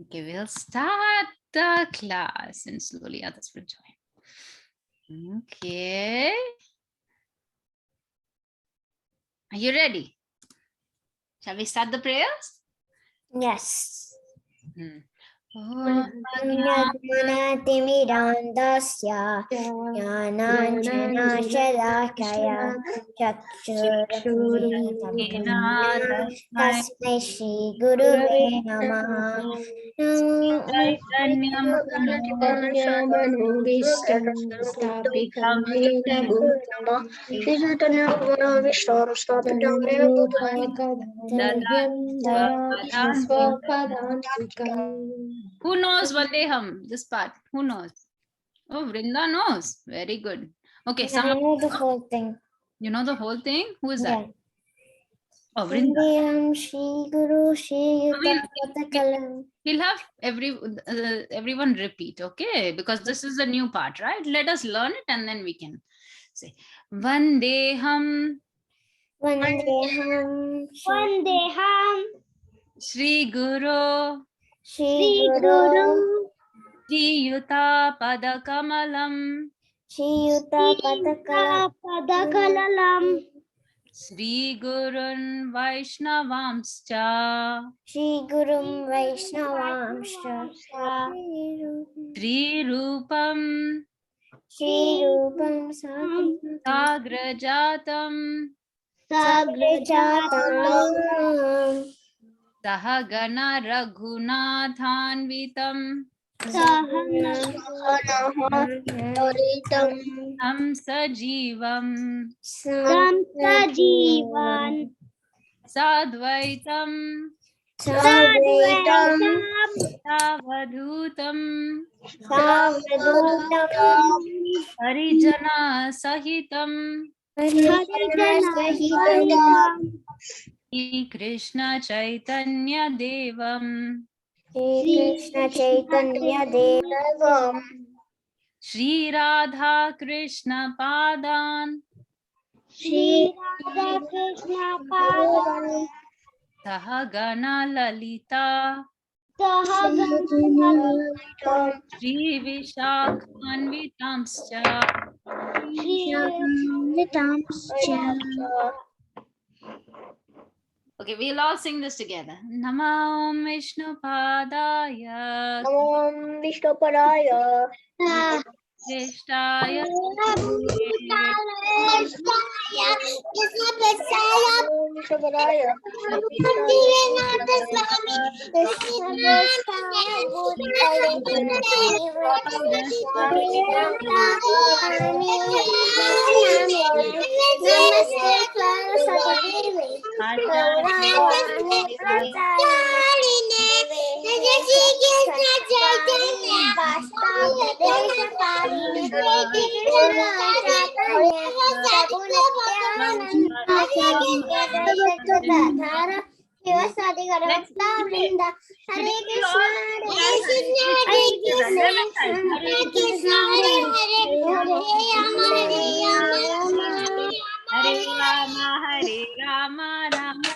Okay, we'll start the class and slowly others will join. Okay. Are you ready? Shall we start the prayers? Yes. Jnanatimidandasya jnananjanashadakaya chakshurunmittam tasmai Shri Gurave Namaha. Who knows Vandeham? This part. Who knows? Oh, Vrinda knows. Very good. Okay, I someone. know the whole thing. You know the whole thing? Who is that? Yeah. Oh, Vrinda. Vandeham Shri Guru Shri Yuta Patakalam. We'll have everyone repeat, okay? Because this is a new part, right? Let us learn it and then we can say Vandeham Vandeham Vandeham Shri Guru Shri Guru Shri Yuta Padakamalam Shri Yuta Patakalam Padakalalam Shri Gurun Vaishnavamscha Shri Gurum Vaishnavamsha Shri Rupam Shri Rupam Sagrajatam Sagrajatam Sahagana Raghunathanvitam Tam Sajivam Samsajivan Sadvaitam Sadvaitam Savadhutam Savadhutam Harijana Sahitam Harijana Shri Krishna Chaitanya Devam Shri Krishna Chaitanya Devam Shri Radha Krishna Padan Shri Radha Krishna Padan Sahagana Lalita Sahagana Shri Vishakhanvitamscha Okay, we'll all sing this together. Namam Vishnu Padaya Vishnupadaya Krishnaya Hare Rama, Rama Rama,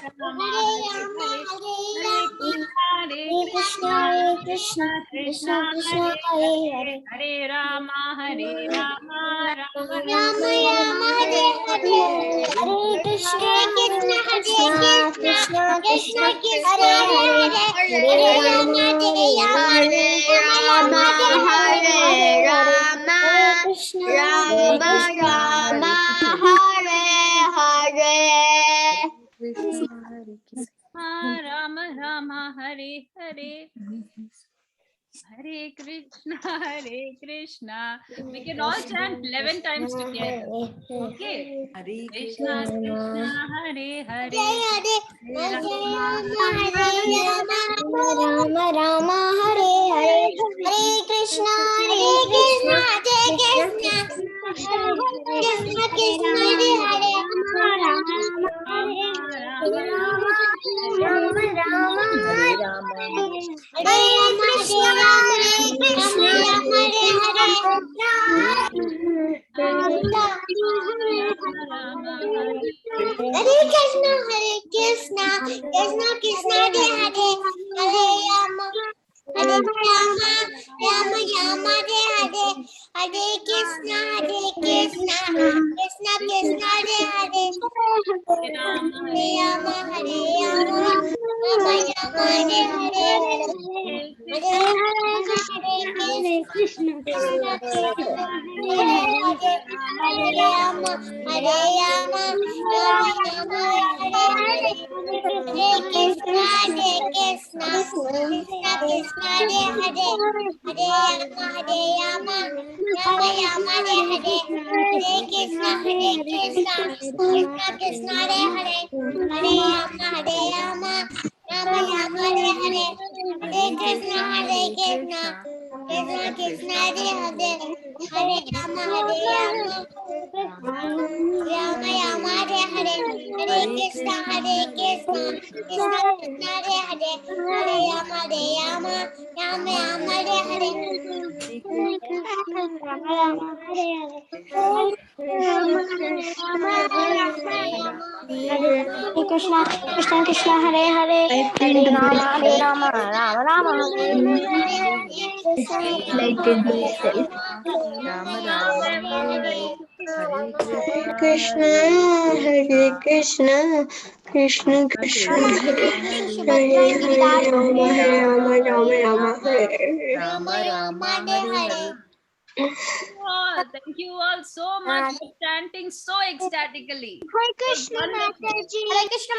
Hare Krishna, Krishna Krishna, Hare Rama, Rama Rama, Rama Rama, Hare Hare. Hare Krishna, Hare Krishna. We can all chant 11 times together. Okay. Hare Krishna, Krishna, Hare Hare. Rama Rama Hare Hare Hare Krishna Krishna Rama Rama Hare Hare, Hare Krishna Krishna Krishna Hare Hare, Rama Hare Rama Hare Rama, Rama Rama Hare Hare, Hare Krishna Krishna Krishna Hare Hare, Hare Rama Hare Rama, Rama Rama Hare Hare, Hare Krishna Krishna Krishna Hare Hare, Hare Rama Hare Rama, Rama Rama Hare Hare, Hare Krishna Krishna Krishna Hare Hare, Hare Rama Hare Rama, Rama Rama Hare Hare, Hare Krishna Krishna Krishna Hare Hare, Hare Rama Hare Rama, Rama Rama Hare Hare, Hare Krishna Krishna Krishna Hare Hare, Hare Rama Hare Rama, Rama Rama Hare Hare, Hare Krishna, Krishna Krishna, Hare Hare, Hare Rama, Rama Rama, Hare Krishna, Hare Krishna, Krishna Krishna, Hare Rama, Rama Rama, Hare Hare. Thank you all so much for chanting so ecstatically. Hare Krishna Mataji. Hare Krishna,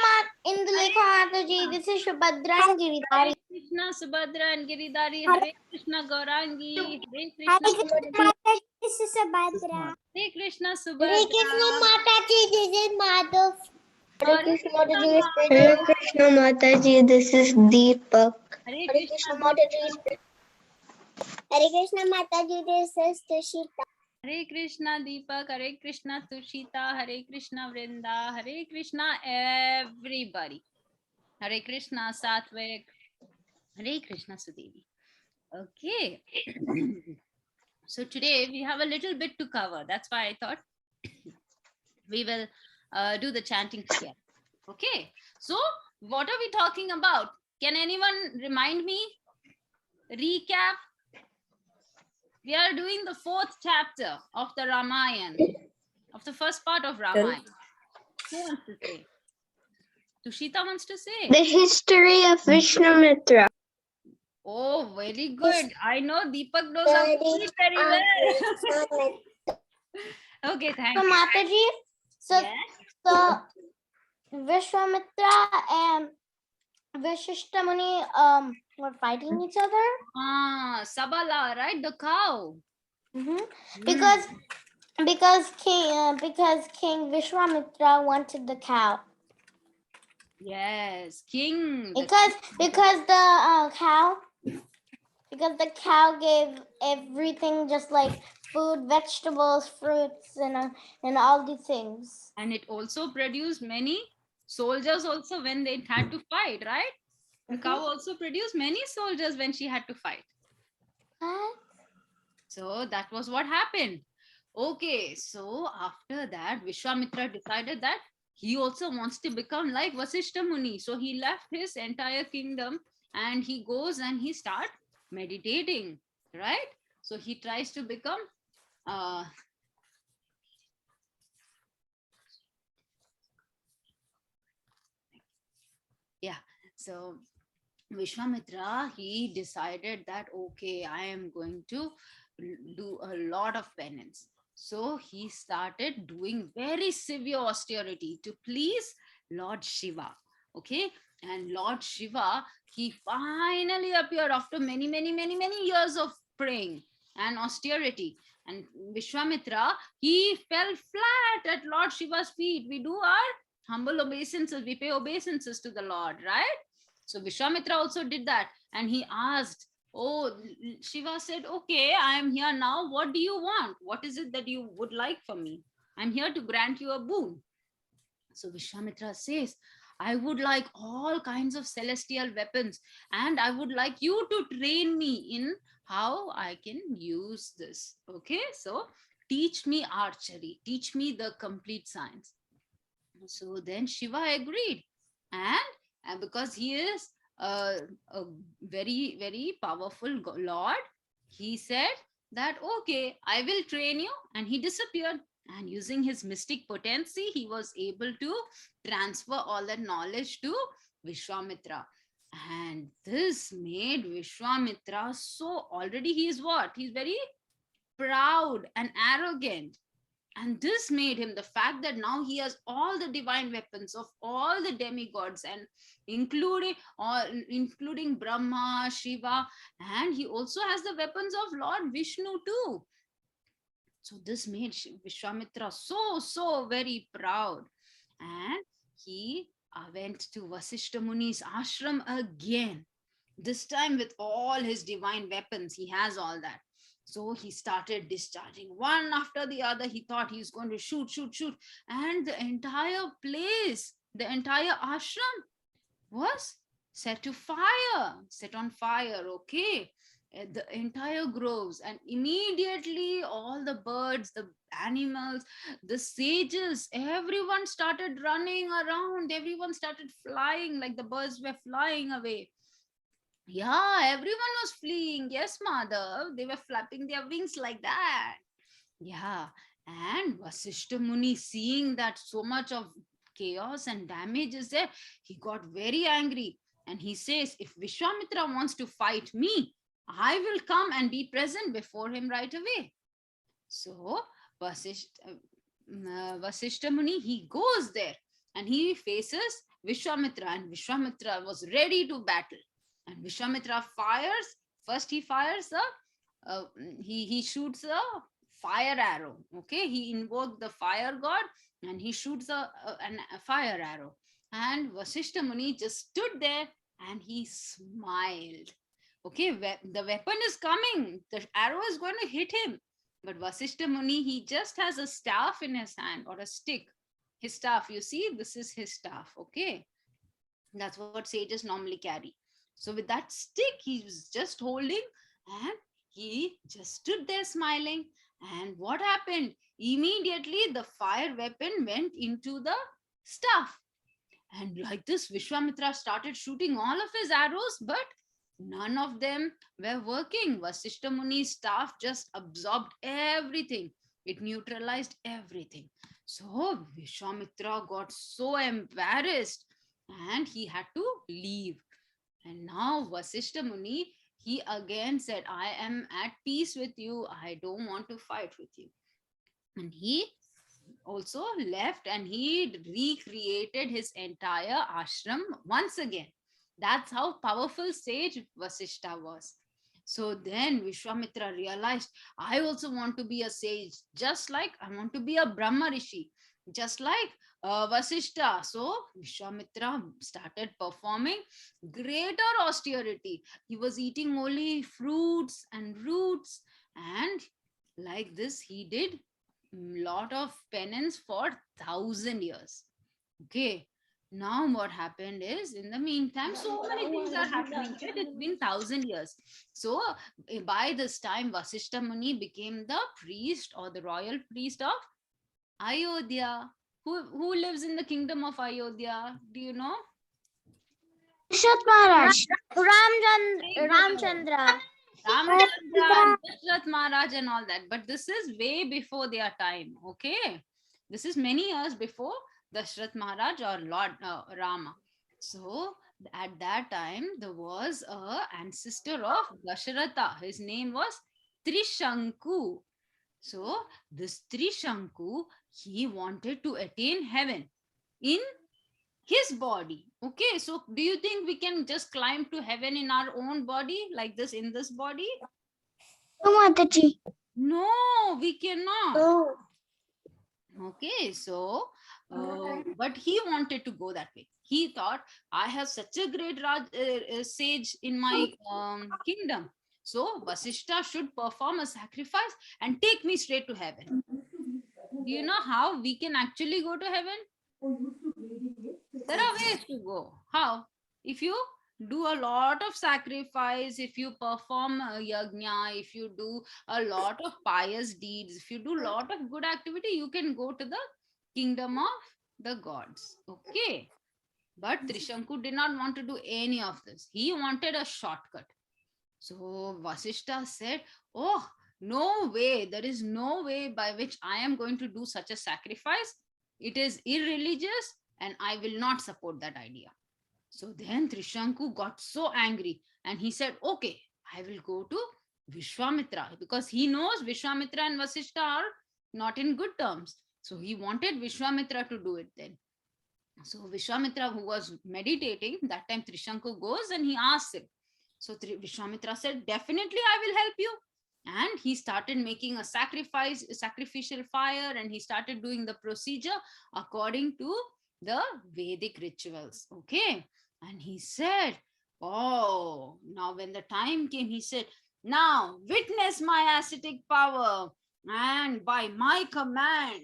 Indulekha Mataji. This is Subhadra and Giridhari. Krishna Subhadra and Giridhari. Hare Krishna Gaurangi. Hare Krishna. Mataji. This is Subhadra. Hare Krishna Hare Subhadra. Krishna Mataji, this is Madhav. Hare Krishna Mataji. Hare Krishna Mataji, this is Deepak. Hare Krishna Mataji. Hare Krishna Mataji, this is Tushita. Hare Krishna Deepak, Hare Krishna Tushita, Hare Krishna Vrinda, Hare Krishna everybody. Hare Krishna Satvik, Hare Krishna Sudevi. Okay. So today we have a little bit to cover. That's why I thought we will do the chanting together. Okay. So what are we talking about? Can anyone remind me? Recap. We are doing the 4th chapter of the Ramayan, of the first part of Ramayan. Who wants to say? Tushita wants to say. The history of Vishnamitra. Oh, very good. I know Deepak knows how to read very well. Okay, thank So you. Mataji, so Vishwamitra and Vashishta Muni were fighting each other. Sabala, right? The cow. Because King Vishwamitra wanted the cow. Yes, king. Because the cow gave everything, just like food, vegetables, fruits, and all these things. And it also produced many soldiers also when they had to fight, right? The cow also produced many soldiers when she had to fight. What? So that was what happened. Okay, so after that, Vishwamitra decided that he also wants to become like Vasishta Muni. So he left his entire kingdom and he goes and he starts meditating, right? So he tries to become so Vishwamitra, he decided that, okay, I am going to do a lot of penance. So he started doing very severe austerity to please Lord Shiva. Okay. And Lord Shiva, he finally appeared after many years of praying and austerity. And Vishwamitra, he fell flat at Lord Shiva's feet. We do our humble obeisances. We pay obeisances to the Lord, right? So Vishwamitra also did that. And he asked, oh, Shiva said, okay, I am here now. What do you want? What is it that you would like from me? I'm here to grant you a boon. So Vishwamitra says, I would like all kinds of celestial weapons, and I would like you to train me in how I can use this. Okay, so teach me archery, teach me the complete science. So then Shiva agreed, and because he is a very, very powerful Lord, he said that, okay, I will train you. And he disappeared. And using his mystic potency, he was able to transfer all that knowledge to Vishwamitra. And this made Vishwamitra so, already he is what? He's very proud and arrogant. And this made him, the fact that now he has all the divine weapons of all the demigods, and including Brahma, Shiva, and he also has the weapons of Lord Vishnu too. So this made Vishwamitra so very proud. And he went to Vasishta Muni's ashram again, this time with all his divine weapons. He has all that. So he started discharging one after the other. He thought he was going to shoot. And the entire place, the entire ashram was set on fire, okay? The entire groves. And immediately all the birds, the animals, the sages, everyone started running around. Everyone started flying, like the birds were flying away. Yeah, everyone was fleeing. Yes, Madhav. They were flapping their wings like that. Yeah. And Vasishta Muni, seeing that so much of chaos and damage is there, he got very angry. And he says, if Vishwamitra wants to fight me, I will come and be present before him right away. So Vasishta Muni, he goes there and he faces Vishwamitra. And Vishwamitra was ready to battle. And Vishwamitra fires. First, he fires he shoots a fire arrow. Okay, he invoked the fire god and he shoots a fire arrow. And Vasishta Muni just stood there and he smiled. Okay, the weapon is coming. The arrow is going to hit him. But Vasishta Muni, he just has a staff in his hand, or a stick. His staff, you see, this is his staff. Okay, that's what sages normally carry. So with that stick, he was just holding and he just stood there smiling. And what happened? Immediately the fire weapon went into the staff. And like this, Vishwamitra started shooting all of his arrows, but none of them were working. Vasishta Muni's staff just absorbed everything. It neutralized everything. So Vishwamitra got so embarrassed and he had to leave. And now Vasishta Muni, he again said, I am at peace with you. I don't want to fight with you. And he also left and he recreated his entire ashram once again. That's how powerful sage Vasishta was. So then Vishwamitra realized, I also want to be a sage, just like I want to be a Brahma Rishi, just like Vasishta. So Vishwamitra started performing greater austerity. He was eating only fruits and roots, and like this he did lot of penance for 1,000 years. Okay, now what happened is, in the meantime, so many things are happening. It's been 1,000 years. So by this time Vasishta Muni became the priest, or the royal priest of Ayodhya. Who lives in the kingdom of Ayodhya? Do you know? Dasharat Maharaj. Ramchandra. Ramchandra, Dashrath Maharaj and all that. But this is way before their time. Okay. This is many years before Dashrath Maharaj or Lord Rama. So at that time, there was a ancestor of Dasharatha. His name was Trishanku. So this Trishanku, he wanted to attain heaven in his body. Okay, so do you think we can just climb to heaven in our own body, like this, in this body? No, Mataji. No, we cannot. Oh. Okay, so but he wanted to go that way. He thought, I have such a great sage in my kingdom, so Vasishta should perform a sacrifice and take me straight to heaven. Do you know how we can actually go to heaven? There are ways to go. How? If you do a lot of sacrifice, if you perform yajna, if you do a lot of pious deeds, if you do a lot of good activity, you can go to the kingdom of the gods. Okay. But Trishanku did not want to do any of this. He wanted a shortcut. So Vasishta said, oh, no way. There is no way by which I am going to do such a sacrifice. It is irreligious and I will not support that idea. So then Trishanku got so angry and he said, okay, I will go to Vishwamitra, because he knows Vishwamitra and Vasishta are not in good terms. So he wanted Vishwamitra to do it then. So Vishwamitra, who was meditating, that time Trishanku goes and he asks him. So Vishwamitra said, definitely I will help you. And he started making a sacrificial fire, and he started doing the procedure according to the Vedic rituals. Okay. And he said, oh, now when the time came, he said, now witness my ascetic power, and by my command,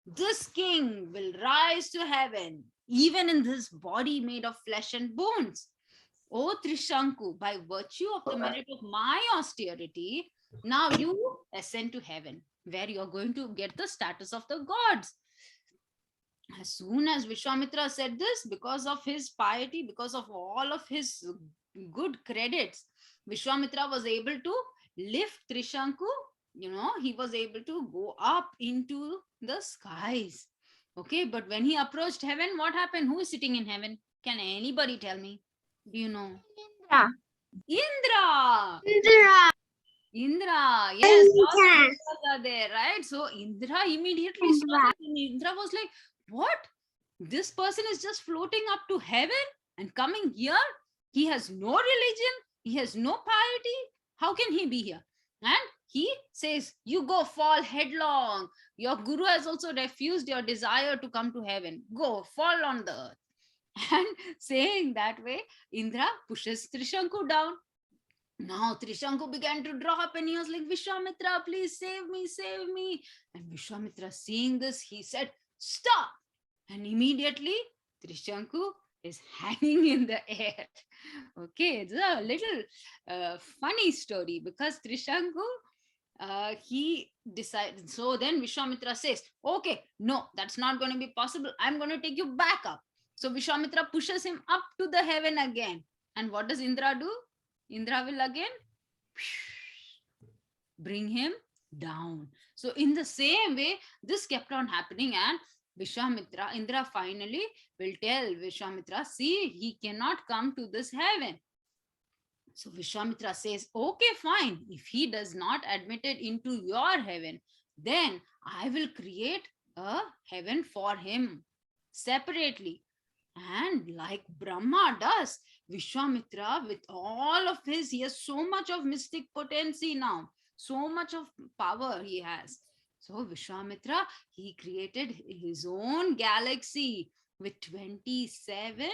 this king will rise to heaven, even in this body made of flesh and bones. O Trishanku, by virtue of the merit of my austerity, now you ascend to heaven, where you are going to get the status of the gods. As soon as Vishwamitra said this, because of his piety, because of all of his good credits, Vishwamitra was able to lift Trishanku. He was able to go up into the skies. Okay, but when he approached heaven, what happened? Who is sitting in heaven? Can anybody tell me? Do you know? Indra. Indra, yes, all the devas are there, right? So Indra immediately saw that, and Indra was like, what? This person is just floating up to heaven and coming here? He has no religion, he has no piety. How can he be here? And he says, you go fall headlong. Your guru has also refused your desire to come to heaven. Go fall on the earth. And saying that way, Indra pushes Trishanku down. Now Trishanku began to drop and he was like, Vishwamitra, please save me, save me. And Vishwamitra, seeing this, he said, stop. And immediately Trishanku is hanging in the air. Okay, it's a little funny story, because Trishanku, he decided. So then Vishwamitra says, okay, no, that's not going to be possible. I'm going to take you back up. So Vishwamitra pushes him up to the heaven again. And what does Indra do? Indra will again bring him down. So in the same way, this kept on happening, and Indra finally will tell Vishwamitra, see, he cannot come to this heaven. So Vishwamitra says, okay, fine. If he does not admit it into your heaven, then I will create a heaven for him separately. And like Brahma does, Vishwamitra, with all of he has so much of mystic potency now, so much of power he has. So Vishwamitra, he created his own galaxy with 27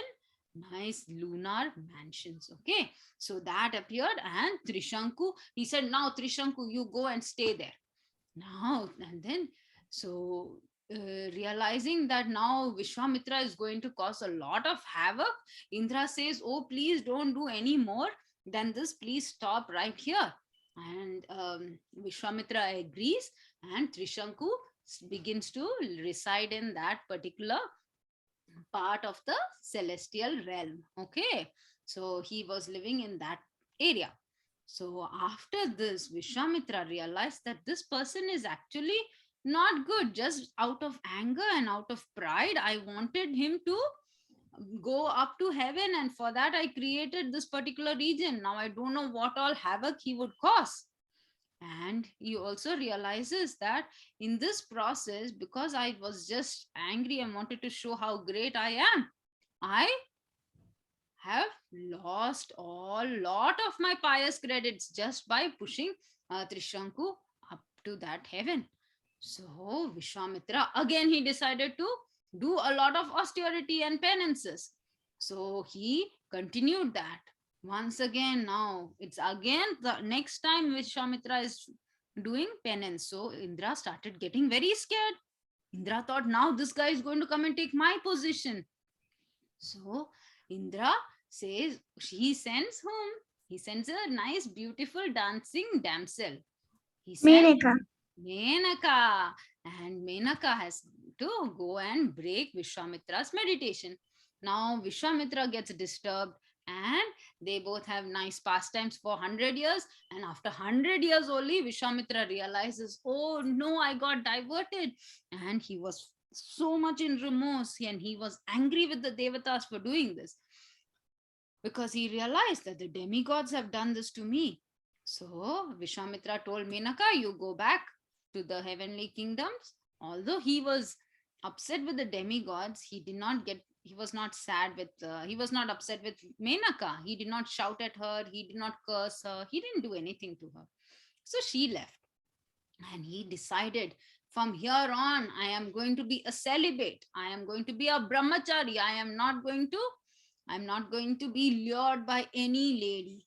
nice lunar mansions. Okay, so that appeared, and Trishanku, he said, now Trishanku, you go and stay there. Now, and then, so realizing that now Vishwamitra is going to cause a lot of havoc, Indra says, oh, please don't do any more than this. Please stop right here. And Vishwamitra agrees, and Trishanku begins to reside in that particular part of the celestial realm. Okay, so he was living in that area. So after this, Vishwamitra realized that this person is actually not good. Just out of anger and out of pride, I wanted him to go up to heaven, and for that I created this particular region. Now I don't know what all havoc he would cause. And he also realizes that in this process, because I was just angry and wanted to show how great I am, I have lost a lot of my pious credits just by pushing Trishanku up to that heaven. So Vishwamitra, again, he decided to do a lot of austerity and penances. So he continued that. Once again, now it's again the next time Vishwamitra is doing penance. So Indra started getting very scared. Indra thought, now this guy is going to come and take my position. So Indra says, he sends whom? He sends a nice, beautiful dancing damsel. He sends Menaka. And Menaka has to go and break Vishwamitra's meditation. Now Vishwamitra gets disturbed, and they both have nice pastimes for 100 years. And after 100 years only, Vishwamitra realizes, oh no, I got diverted. And he was so much in remorse, and he was angry with the Devatas for doing this, because he realized that the demigods have done this to me. So Vishwamitra told Menaka, you go back to the heavenly kingdoms. Although he was upset with the demigods, he was not sad with, he was not upset with Menaka. He did not shout at her, he did not curse her, he didn't do anything to her. So she left, and he decided, from here on, I am going to be a celibate. I am going to be a brahmachari. I'm not going to be lured by any lady.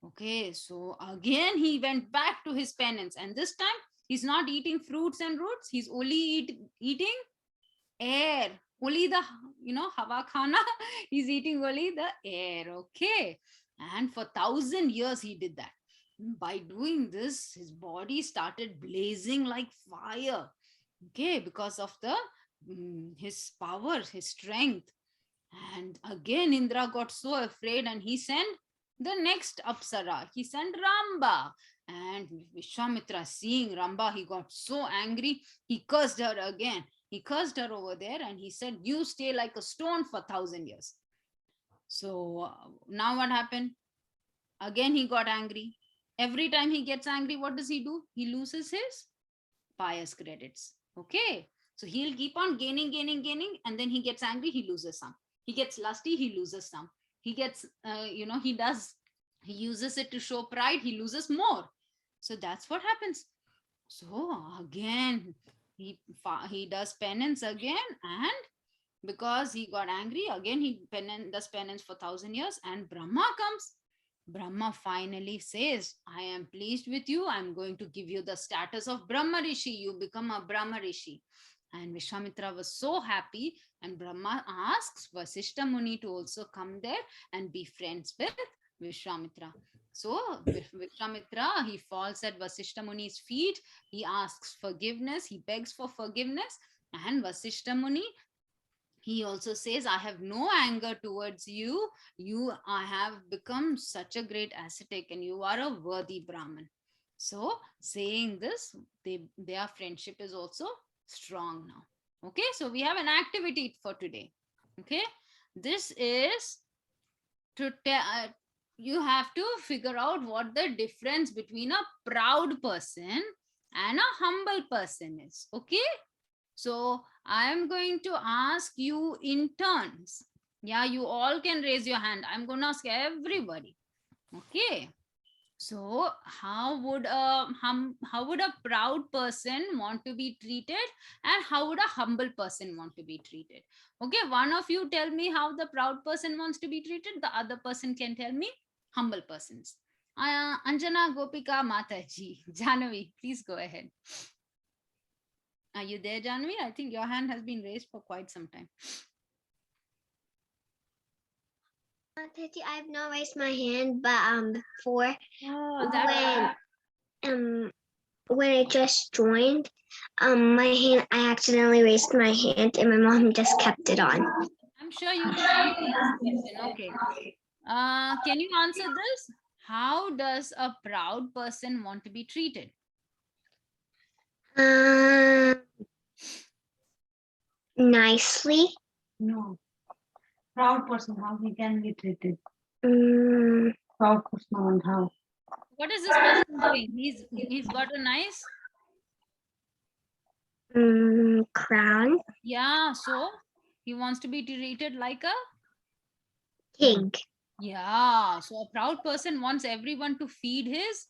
Okay, so again he went back to his penance, and this time he's not eating fruits and roots. He's only eating air, only the hawa khana. He's eating only the air. Okay, and for 1,000 years he did that. By doing this, his body started blazing like fire. Okay, because of the his power, his strength. And again Indra got so afraid, and he sent the next Apsara. He sent Ramba. And Vishwamitra, seeing Ramba, he got so angry. He cursed her again. He cursed her over there, and he said, you stay like a stone for 1,000 years. So now what happened? Again he got angry. Every time he gets angry, what does he do? He loses his pious credits. Okay. So he'll keep on gaining, and then he gets angry, he loses some. He gets lusty, he loses some. He gets, he uses it to show pride, he loses more. So that's what happens. So again, he does penance again, and because he got angry, again he does penance for 1,000 years, and Brahma comes. Brahma finally says, I am pleased with you. I'm going to give you the status of Brahma Rishi. You become a Brahma Rishi. And Vishwamitra was so happy, and Brahma asks Vasishta Muni to also come there and be friends with Vishwamitra. So Vishwamitra, he falls at Vasishta Muni's feet. He asks forgiveness. He begs for forgiveness. And Vasishta Muni, he also says, I have no anger towards you. I have become such a great ascetic, and you are a worthy Brahmin. So saying this, their friendship is also strong now. Okay, so we have an activity for today. Okay, this is to you have to figure out what the difference between a proud person and a humble person is. Okay, so I am going to ask you in turns. Yeah, you all can raise your hand. I'm going to ask everybody. Okay. So how would a proud person want to be treated, and how would a humble person want to be treated? Okay, one of you tell me how the proud person wants to be treated. The other person can tell me humble persons. Anjana, Gopika, Mataji, Jahnavi, please go ahead. Are you there, Jahnavi? I think your hand has been raised for quite some time. Mataji, I've not raised my hand, but before when I just joined, I accidentally raised my hand, and my mom just kept it on. I'm sure you can answer this question. Okay. Can you answer this? How does a proud person want to be treated? Nicely. No. Proud person, how he can be treated? Proud person, and how? What is this person doing? He's got a nice crown. Yeah, so he wants to be treated like a King. Yeah, so a proud person wants everyone to feed his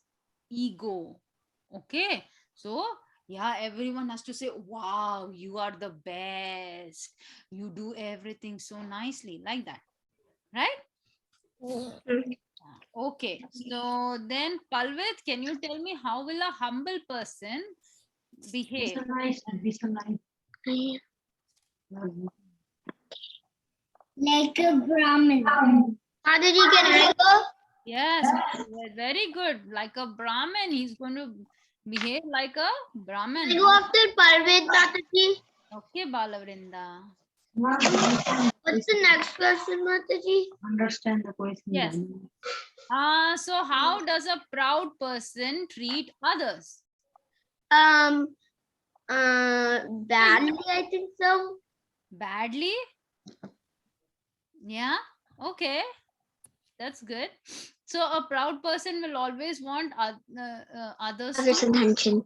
ego. Okay, so yeah, everyone has to say, wow, you are the best. You do everything so nicely, like that. Right? Okay, so then Palvit, can you tell me how will a humble person behave? Be so nice. Like a Brahmin. How did you get it? Yes, very good. Like a Brahmin, he's going to behave like a Brahmin. Go after Parvit, Mataji. Okay, Balavrinda. What What's the next question, Mataji? Understand the question. Yes. Dani. So how does a proud person treat others? Badly, I think so. Badly? Yeah, okay, that's good. So a proud person will always want others to, Others' attention.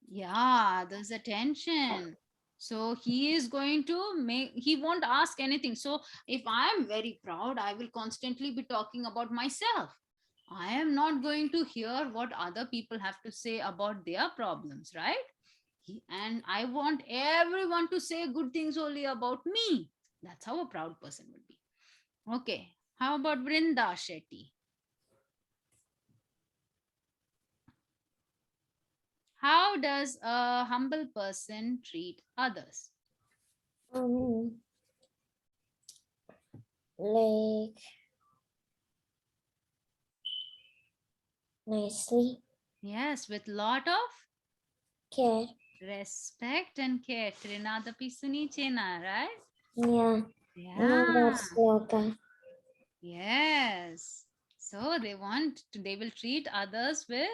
yeah, others attention. So he is going to make, he won't ask anything. So if I am very proud, I will constantly be talking about myself. I am not going to hear what other people have to say about their problems, right? And I want everyone to say good things only about me. That's how a proud person would be. Okay. How about Vrinda Shetty? How does a humble person treat others? Like nicely. Yes, with lot of care. respect and care. Trinada Pisuni Chena, right? Yeah. Yeah. That's sloka. Yes. So they will treat others with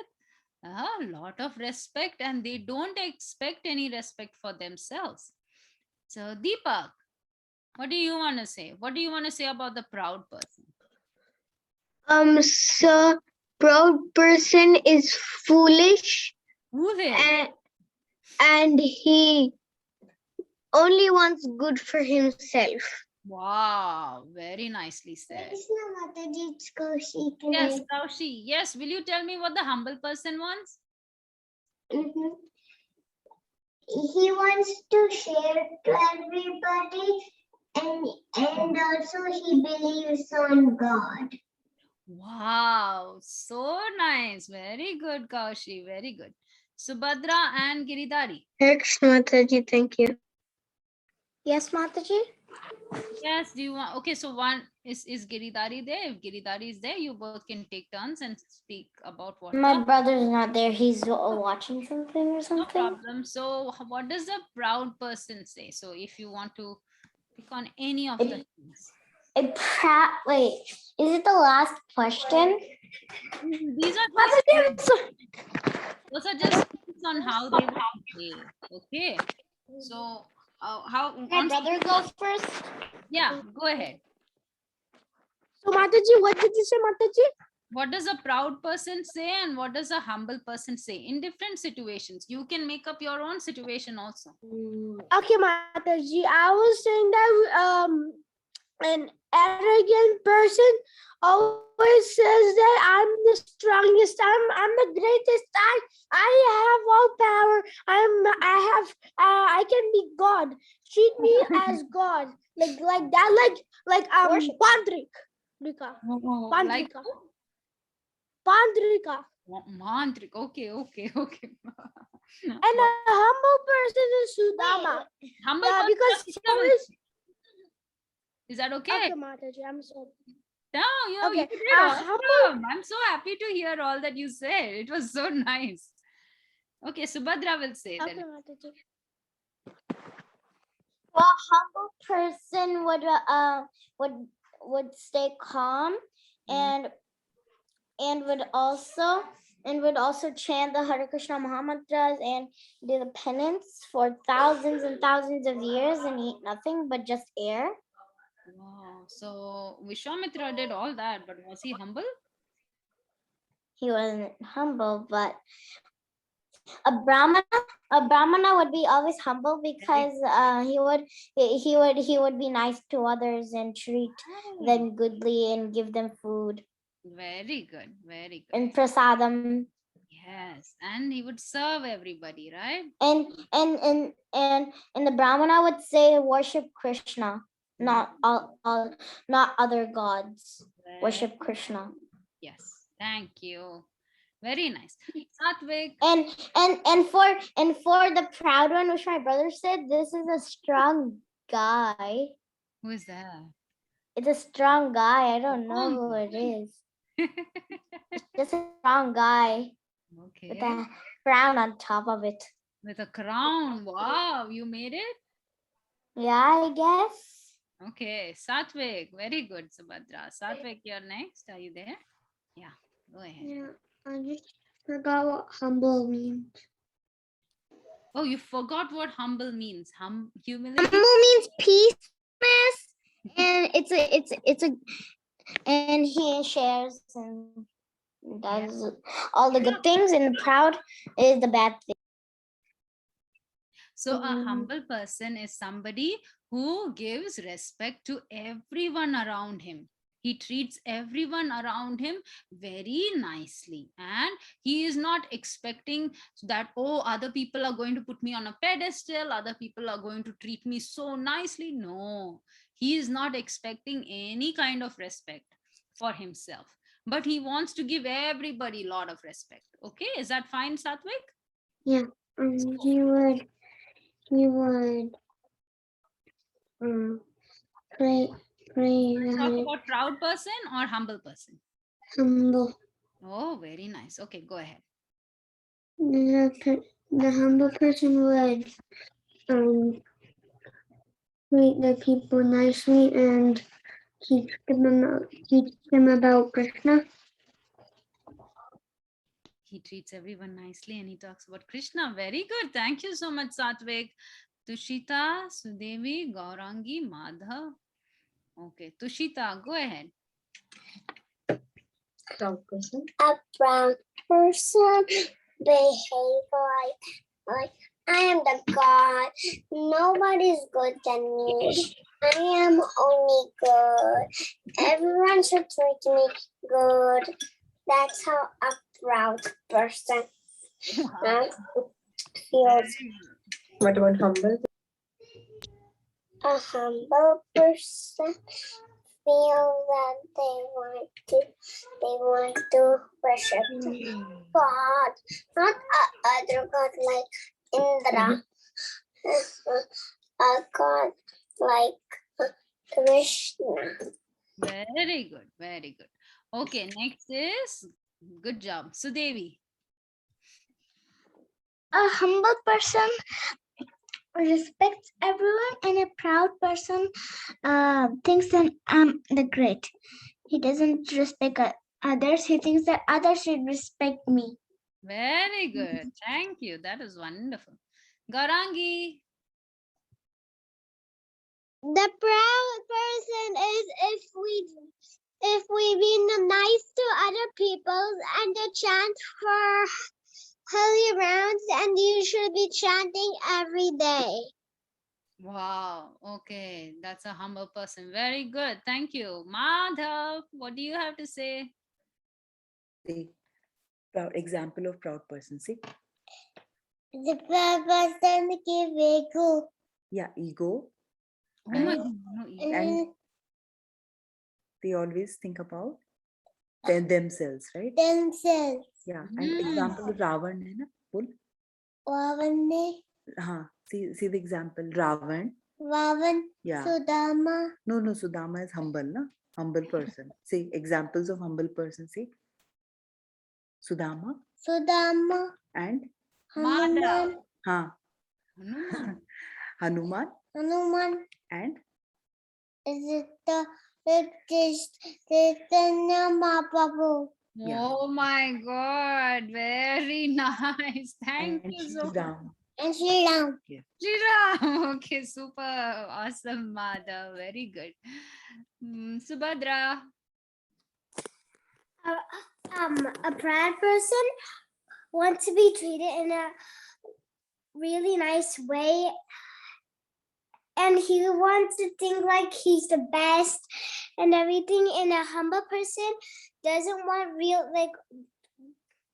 a lot of respect and they don't expect any respect for themselves. So, Deepak, what do you want to say? What do you want to say about the proud person? So proud person is foolish Foolish. and he only wants good for himself. Wow, very nicely said. Yes, Kaushi. Yes, will you tell me what the humble person wants? Mhm. He wants to share to everybody, and also he believes on God. Wow, so nice. Very good, Kaushi. Very good. Subhadra and Giridhari. Thanks, Mataji. Thank you. Yes, Mataji? Yes, do you want? Okay, so one is Giridhari there? If Giridhari is there, you both can take turns and speak about what. My brother's not there. He's watching something or No something. problem. So, what does a proud person say? So, if you want to pick on any of the things, Wait, is it the last question? these are just those are just tips on how they would behave. Okay, so how My brother goes first. yeah, go ahead. So Mataji, what did you say, Mataji? What does a proud person say and what does a humble person say in different situations? You can make up your own situation also. Okay, Mataji. I was saying that an arrogant person always says that I'm the strongest. I'm the greatest. I have all power. I can be God. Treat me as God. Like that. Like Pandrik. Like Pandrika. Mantrik. Okay. And a humble person is Sudama. Humble Yeah, person because is he always. Is that okay? Okay, Mataji, I'm sorry. No, you Okay, did humble. awesome. I'm so happy to hear all that you said. It was so nice. Okay, Subhadra will say Okay, then. Mataji. Well, a humble person would stay calm and would also chant the Hare Krishna Maha-mantras and do the penance for thousands and thousands of years and eat nothing but just air. Wow. So Vishwamitra did all that, but was he humble? He wasn't humble, but a brahmana would be always humble because he would be nice to others and treat them goodly and give them food Very good. Very good. and prasadam. Yes, and he would serve everybody, right? And the brahmana would say worship Krishna, not other gods. Worship Krishna. Yes, thank you. Very nice. Satvik. And for the proud one, which my brother said, this is a strong guy. Who is that? It's a strong guy. I don't know who it is. It's just a strong guy Okay. with a crown on top of it. With a crown. Wow, you made it? Yeah, I guess. Okay, Satvik, very good, Subhadra. Satvik, you're next. Are you there? Yeah, go ahead. Yeah, I just forgot what humble means. Oh, you forgot what humble means. Humility. Humble means peacefulness, and it's a and he shares and does all the good things, and proud is the bad thing. So a humble person is somebody who gives respect to everyone around him. He treats everyone around him very nicely, and he is not expecting that, oh, other people are going to put me on a pedestal, other people are going to treat me so nicely. No, he is not expecting any kind of respect for himself, but he wants to give everybody a lot of respect. Okay, is that fine, Satvik? Yeah, he would pray Talk about proud person or humble person? humble. Oh, very nice. Okay, go ahead. The humble person would treat the people nicely and teach them about Krishna. He treats everyone nicely and he talks about Krishna. Very good. Thank you so much, Satvik. Tushita, Sudevi, Gaurangi, Madhav. Okay, Tushita, go ahead. Proud person. A proud person behave like I am the God. Nobody's good than me. I am only good. Everyone should treat me good. That's how a proud person feels. What about humble? A humble person feel that they want to worship God, not other God like Indra, a God like Krishna. Very good. Very good. Okay, next is good job. Sudevi. A humble person respects everyone, and a proud person thinks that I'm the great. He doesn't respect others. He thinks that others should respect me. Very good. Thank you. That is wonderful. Gaurangi. The proud person is if we be nice to other people and they chant for holy rounds, and you should be chanting every day. Wow. Okay. That's a humble person. Very good. Thank you. Madhav, what do you have to say? The proud example of proud person. See, The proud person give ego. yeah, ego, Oh my and, God. No, and they always think about themselves, right? Themselves. Yeah, and example of Ravan hai na, bol. Vavan ne. See the example Ravan. Vavan. Yeah. Sudama. No, Sudama is humble, na? Humble person. See examples of humble person. See, Sudama Sudama. and Madhav. Hanuman. Hanuman Hanuman. and Is it the Chaitanya Mahaprabhu? Yeah. Oh my God. Very nice. Thank and you so much. Ram. And Sri Ram. Srila. Okay, super awesome, Madhav. Very good. Subhadra. A proud person wants to be treated in a really nice way, and he wants to think like he's the best and everything. And a humble person doesn't want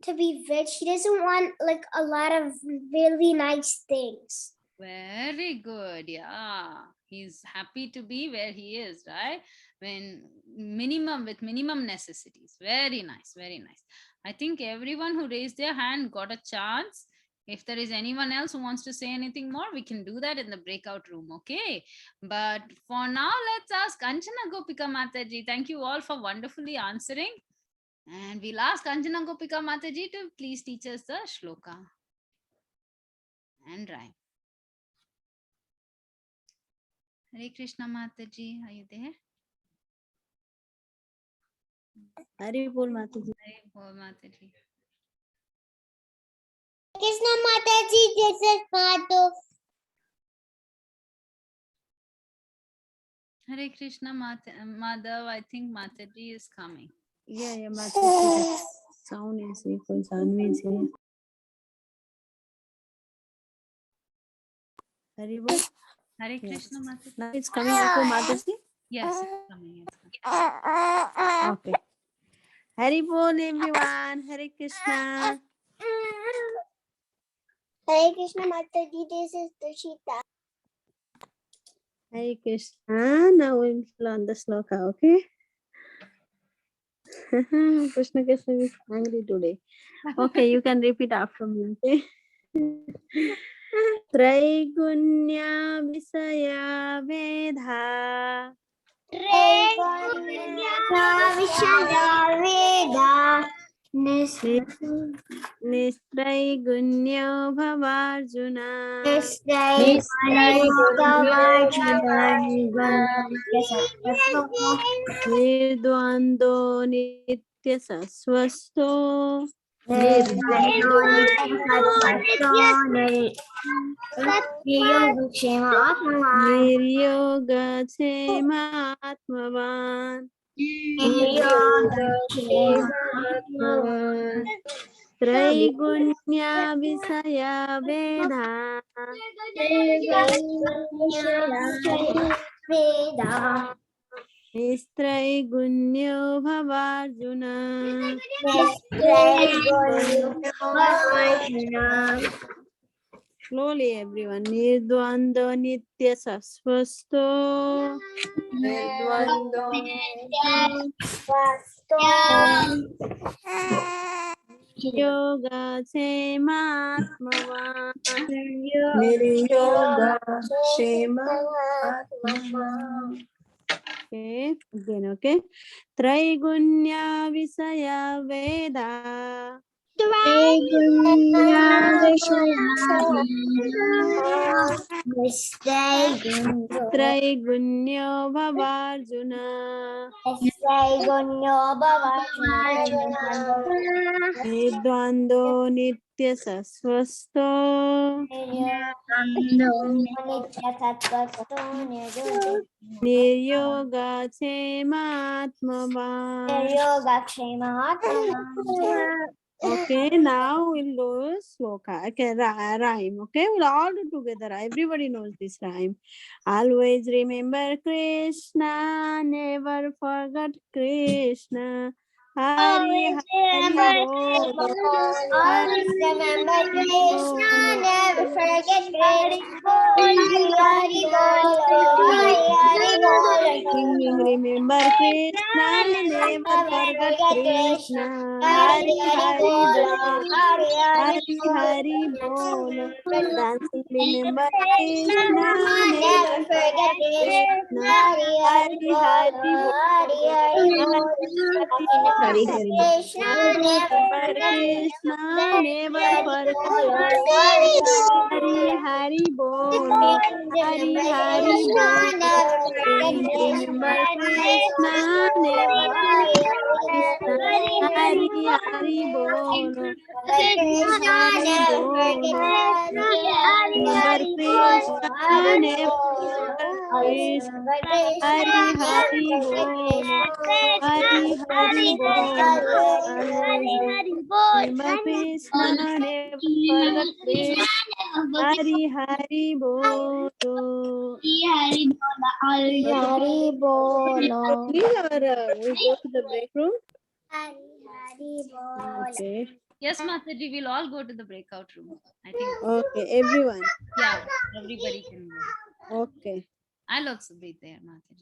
to be rich. He doesn't want like a lot of really nice things. Very good. Yeah. He's happy to be where he is, right? With minimum necessities. Very nice. Very nice. I think everyone who raised their hand got a chance. If there is anyone else who wants to say anything more, we can do that in the breakout room. Okay. But for now, let's ask Anjana Gopika Mataji. Thank you all for wonderfully answering. And we'll ask Anjana Gopika Mataji to please teach us the shloka and rhyme. Hare Krishna Mataji, are you there? Hari Bol Mataji. Hare Bol Mataji. Krishna Mataji, this is Madhu. Hare Krishna Madhav, I think Mataji is coming. Yeah, Mataji. Sound is कोई जानवी से. Hari Bol. Hare Krishna Mataji. Now it's coming to Mataji. Yes, it's coming. It's coming. Okay. Hari Bol everyone. Hare Krishna. Hare Krishna Mataji, this is Dushita. Hare Krishna. Now we'll learn the sloka, okay? Krishna Krishna is angry today. Okay, you can repeat after me, okay? Traigunya Visaya Vedha Nistraigunya Bhavarjuna Nirdvando Nitya Sasvasto Niryoga Chema Atmavan Traigunya Visaya Vedha Nistraigunya Bhavarjuna Slowly everyone. Nirdvando Nitya Sasvasto Nirdvando Yoga Chema Atmavan Niryoga Shema Atma. Okay, again, okay. Traigunya Visaya Veda Traigunya Bhavarjuna Nidvando Nitya Sasvasto Niryoga Chema Atmavan. Okay, now we'll do sloka. Okay, rhyme. Okay, we'll all do together. Everybody knows this rhyme. Always remember Krishna, never forget Krishna. Hari Hari Bol. Always remember Krishna, never forget Krishna. Hari Bol, Hari Bol. Singing, remember Krishna, never forget Krishna. Hari Hari Bol. Hari Hari Bol. Dancing, remember Krishna, never forget Krishna. Hari Hari Bol. Hari Hari Bol. Krishna, never forget Krishna, never forget Hari Hari Bol. Hari Hari Bol. Remember Krishna, never forget Krishna. Hari Hari Bol. Krishna, never forget Remember Krishna, never forget Krishna. Hari Hari Bol. Hari Hari Bol. Remember Krishna, never forget Krishna. Hari Hari Bol. Hari Bol. Slowly or we go to the break room? Hari Bol. Okay. Yes, Mataji, we'll all go to the breakout room. I think, Okay, everyone. yeah, everybody can go. Okay. I'll also be there, Mataji.